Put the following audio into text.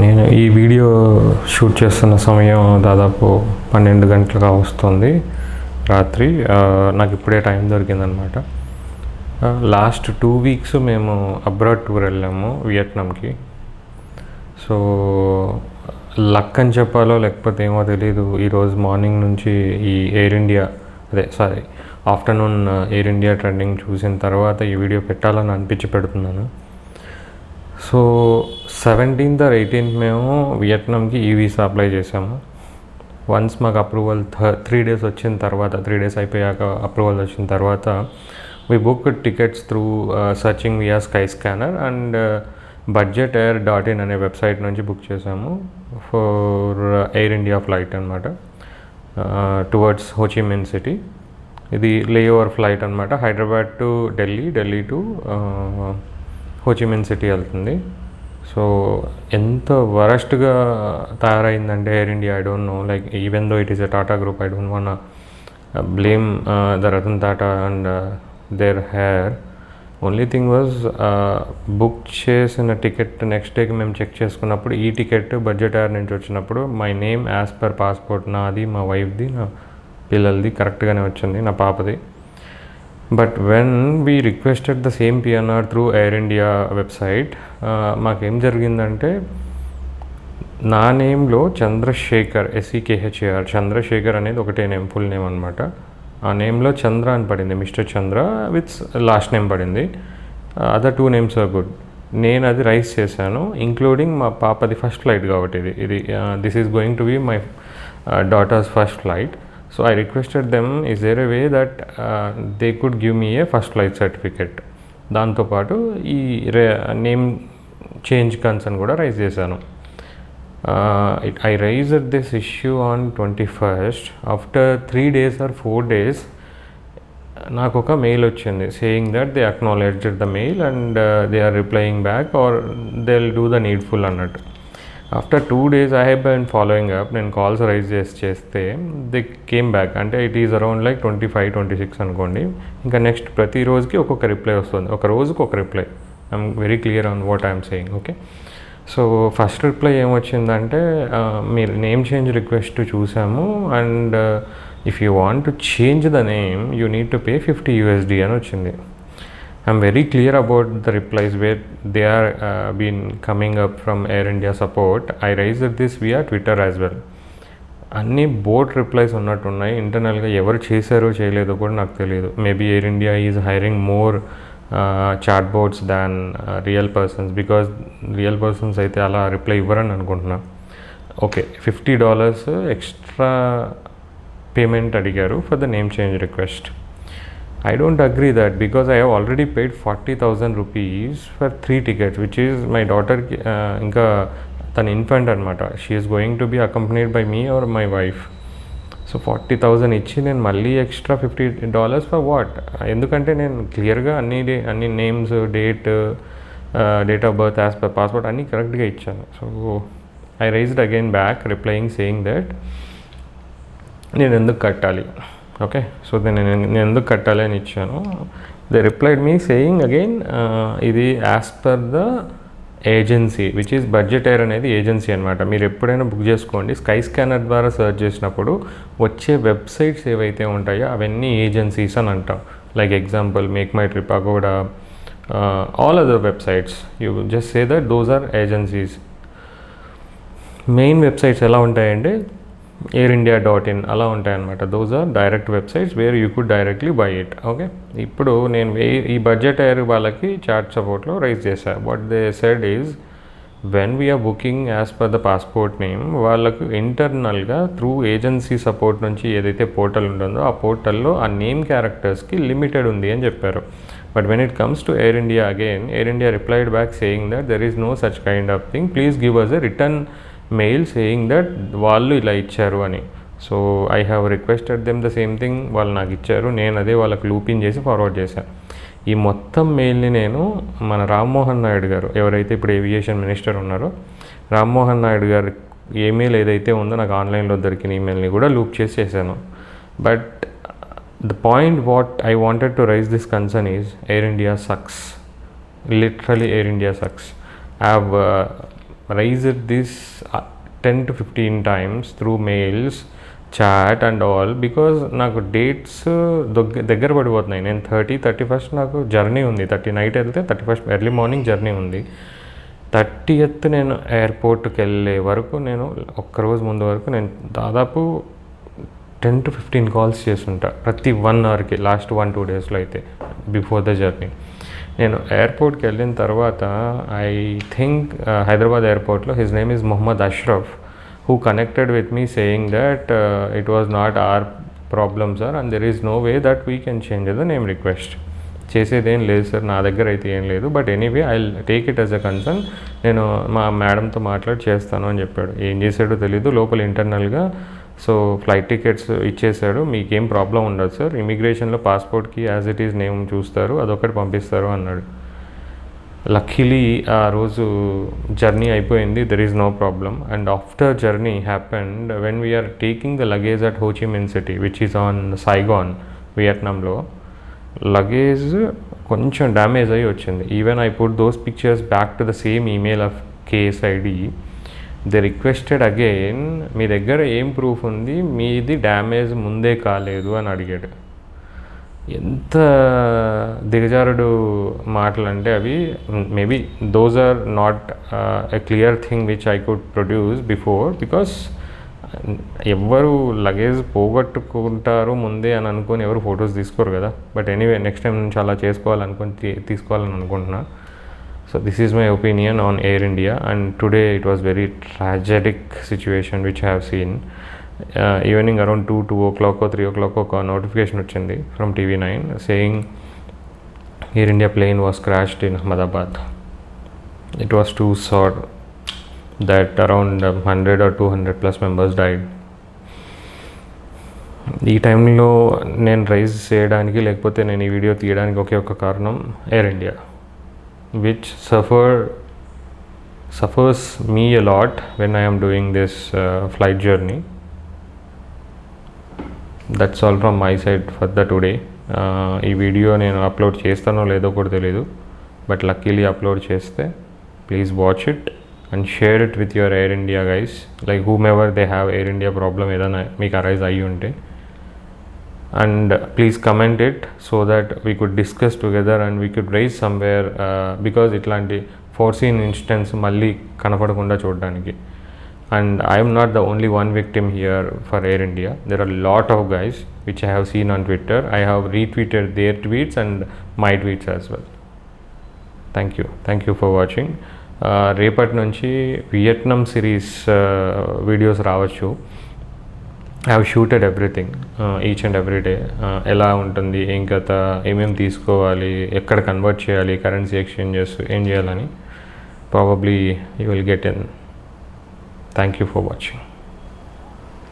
నేను ఈ video shoot చేస్తున్న సమయం దాదాపు 12 గంటలుగా వస్తుంది రాత్రి. నాకు ఇప్పుడే టైం దొరికిందనమాట. లాస్ట్ 2 వీక్స్ మేము అబ్రాడ్ టూర్ వెళ్ళాము వియట్నాంకి. సో లక్ అని చెప్పాలో లేకపోతే ఏమో తెలీదు, ఈరోజు మార్నింగ్ నుంచి ఈ air India afternoon air India trending చూసిన తర్వాత ఈ వీడియో పెట్టాలని అనిపించి పెడుతున్నాను. సో 17th or 18th మేము వియట్నాంకి ఈ వీసా అప్లై చేసాము. వన్స్ మాకు అప్రూవల్ 3 days వచ్చిన తర్వాత, 3 days అయిపోయాక అప్రూవల్ వచ్చిన తర్వాత we booked tickets through searching via Skyscanner and budgetair.in అనే వెబ్సైట్ నుంచి బుక్ చేసాము ఫర్ ఎయిర్ ఇండియా ఫ్లైట్ అనమాట, టువర్డ్స్ హోచిమిన్ సిటీ. ఇది లేఓవర్ ఫ్లైట్ అనమాట, Hyderabad to Delhi to Ho Chi Minh City వెళ్తుంది. సో ఎంత వరస్ట్గా తయారైందంటే Air India, I don't know, like even though it is a Tata group, I don't want blame the Ratan Tata and their heir. Only thing was book చేసిన ticket next డేకి మేము check చేసుకున్నప్పుడు ఈ ticket budget air నుంచి వచ్చినప్పుడు my name as per passport, నాది, మా వైఫ్ది, నా పిల్లలది కరెక్ట్గానే వచ్చింది, నా పాపది. But when we requested the same PNR through air India website, మాకేం జరిగిందంటే నా నేమ్లో చంద్రశేఖర్, SEKHAR, చంద్రశేఖర్ అనేది ఒకటే నేమ్, ఫుల్ నేమ్ అనమాట. ఆ నేమ్లో చంద్ర అని పడింది, mister Chandra with last name పడింది. Other 2 names are good. నేను అది రైస్ చేశాను, ఇంక్లూడింగ్ మా పాపది ఫస్ట్ ఫ్లైట్ కాబట్టి ఇది this is going to be my daughters first flight. So I requested them, is there a way that they could give me a first flight certificate. దాంతో పాటు ఈ నేమ్ చేంజ్ కన్సర్న్ కూడా raise చేశాను. I raised this issue on 21st. After 3 days or 4 days నాకు ఒక మెయిల్ వచ్చింది saying that they acknowledged the mail and they are replying back or they will do the needful అన్నట్టు. After 2 days I have been following up. నేను calls raise చేస్తే they came back. అంటే it is around like 25-26 అనుకోండి. ఇంకా next ప్రతి రోజుకి ఒక్కొక్క reply వస్తుంది, ఒక రోజుకి ఒక reply. I'm very clear on what I'm saying. Okay, so first reply ఏమొచ్చిందంటే, మీరు నేమ్ చేంజ్ రిక్వెస్ట్ చూసాము and if you want to change the name you need to pay $50 అని వచ్చింది. I'm very clear about the replies where they are been coming up from Air India support. I raised this via Twitter as well. అన్ని bot replies ఉన్నట్టున్నాయి. ఇంటర్నల్గా ఎవరు చేశారో చేయలేదో కూడా నాకు తెలియదు. Maybe Air India is hiring more chat bots than real persons, because real persons అయితే అలా రిప్లై ఇవ్వరని అనుకుంటున్నా. ఓకే, $50 ఎక్స్ట్రా పేమెంట్ అడిగారు for the name change request. I don't agree that, because I have already paid 40,000 rupees for 3 tickets, which is my daughter, ఇంకా తన infant అనమాట. She is going to be accompanied by me or my wife. So 40,000 ఇచ్చి నేను మళ్ళీ extra $50 for what? ఎందుకంటే నేను క్లియర్గా అన్ని names, date of birth, as per passport అన్నీ కరెక్ట్గా ఇచ్చాను. So I raised again back replying saying that నేను ఎందుకు కట్టాలి. ఓకే, సో నేను ఎందుకు కట్టాలి అని ఇచ్చాను. They replied me saying again ఇది as per the agency which is budget air అనేది ఏజెన్సీ అనమాట. మీరు ఎప్పుడైనా బుక్ చేసుకోండి, స్కై స్కానర్ ద్వారా సెర్చ్ చేసినప్పుడు వచ్చే వెబ్సైట్స్ ఏవైతే ఉంటాయో అవన్నీ ఏజెన్సీస్ అని అంటాం. Like example MakeMyTrip, Agoda, all other websites, you just say that those are agencies. Main websites ఎలా ఉంటాయంటే airindia.in అలా ఉంటాయన్నమాట. Those are direct websites where you could directly buy it. Okay, ఇప్పుడు నేను ఈ budget air వాళ్ళకి chat సపోర్ట్లో raise చేశాను. What they said is, when we're booking as per the passport name, వాళ్ళకు ఇంటర్నల్గా త్రూ ఏజెన్సీ సపోర్ట్ నుంచి ఏదైతే పోర్టల్ ఉంటుందో ఆ పోర్టల్లో ఆ నేమ్ క్యారెక్టర్స్కి లిమిటెడ్ ఉంది అని చెప్పారు. But when it comes to Air India again, Air India replied back saying that there is no such kind of thing, please give us a return mail saying that వాళ్ళు ఇలా ఇచ్చారు అని. So I have requested them the same thing, వాళ్ళు నాకు ఇచ్చారు, నేను అదే వాళ్ళకి లూపిన్ చేసి ఫార్వర్డ్ చేశాను. ఈ మొత్తం మెయిల్ని నేను మన రామ్మోహన్ నాయుడు గారు, ఎవరైతే ఇప్పుడు ఏవియేషన్ మినిస్టర్ ఉన్నారో, రామ్మోహన్ నాయుడు గారు ఈమెయిల్ ఏదైతే ఉందో నాకు ఆన్లైన్లో దొరికిన ఈమెయిల్ని కూడా లూప్ చేసి చేశాను. But the point what I wanted to rise this concern is air India sucks. Literally, Air India sucks. I have raised this 10 to 15 times through mails, chat and all, because నాకు dates దగ్గర పడిపోతున్నాయి. నేను 31st నాకు journey ఉంది, 30 night వెళ్తే 31st early morning journey ఉంది. 30th నేను ఎయిర్పోర్ట్కి వెళ్ళే వరకు, నేను ఒక్కరోజు ముందు వరకు నేను దాదాపు 10 to 15 కాల్స్ చేస్తుంటా ప్రతి 1 అవర్కి, లాస్ట్ 1-2 డేస్లో అయితే బిఫోర్ ద జర్నీ. నేను ఎయిర్పోర్ట్కి వెళ్ళిన తర్వాత ఐ థింక్ హైదరాబాద్ ఎయిర్పోర్ట్లో his name is Mohammed Ashraf, who connected with me saying that it was not our problem sir and there is no way that we can change the name request. చేసేదేం లేదు sir, నా దగ్గర అయితే ఏం లేదు, but anyway I take it as a concern, నేను మా మేడంతో మాట్లాడి చేస్తాను అని చెప్పాడు. ఏం చేశాడో తెలీదు, లోపల ఇంటర్నల్గా సో ఫ్లైట్ టికెట్స్ ఇచ్చేసాడు, మీకేం ప్రాబ్లం ఉండదు సార్, ఇమిగ్రేషన్లో పాస్పోర్ట్కి యాజ్ ఇట్ ఈజ్ నేమ్ చూస్తారు, అదొకటి పంపిస్తారు అన్నాడు. లక్కీలీ ఆ రోజు జర్నీ అయిపోయింది, there is no problem. And after journey happened when we're taking the luggage at Ho Chi Minh City which is on Saigon, వియట్నాంలో. లగేజ్ కొంచెం డ్యామేజ్ అయ్యి వచ్చింది. Even I put those pictures back to the same email of KSID. They requested again, మీ దగ్గర ఏం proof ఉంది, మీది damage ముందే కాలేదు అని అడిగాడు. ఎంత దిగజారుడు మాటలు అంటే అవి. Maybe those are not a clear thing which I could produce before, because ఎవ్వరు లగేజ్ పోగొట్టుకుంటారు ముందే అని అనుకొని ఎవరు ఫొటోస్ తీసుకోరు కదా. బట్ ఎనీవే నెక్స్ట్ టైం నుంచి అలా చేసుకోవాలనుకొని తీసుకోవాలని అనుకుంటున్నా. So this is my opinion on Air India. And today it was very tragedic situation which I have seen. Evening around 2 o'clock or 3 o'clock ఒక నోటిఫికేషన్ వచ్చింది from TV9 saying Air India plane was crashed in Ahmedabad. It was too sad that around 100 or 200 plus members died. ఈ టైంలో నేను rise చేయడానికి, లేకపోతే నేను ఈ video తీయడానికి ఒకే ఒక కారణం air India, which suffers me a lot when I am doing this flight journey. That's all from my side for the today. ఈ వీడియో నేను అప్లోడ్ చేస్తానో లేదో కూడా తెలీదు, బట్ లక్కీలీ అప్లోడ్ చేస్తే please watch it and share it with your Air India guys, like whomever they have Air India problem edana meeku arise ayyi unte, and please comment it so that we could discuss together and we could raise somewhere, because itlanti foreseen instance malli kanapadakunda చూడడానికి. And I am not the only one victim here for Air India. There are a lot of guys which I have seen on Twitter. I have retweeted their tweets and my tweets as well. Thank you for watching. రేపటి నుంచి Vietnam series videos రావచ్చు. I have shooted everything, each and every day. ఎలా ఉంటుంది, ఏం కథ, ఏమేమి తీసుకోవాలి, ఎక్కడ కన్వర్ట్ చేయాలి, కరెన్సీ ఎక్స్చేంజెస్ ఏం చేయాలని probably you will get in. Thank you for watching.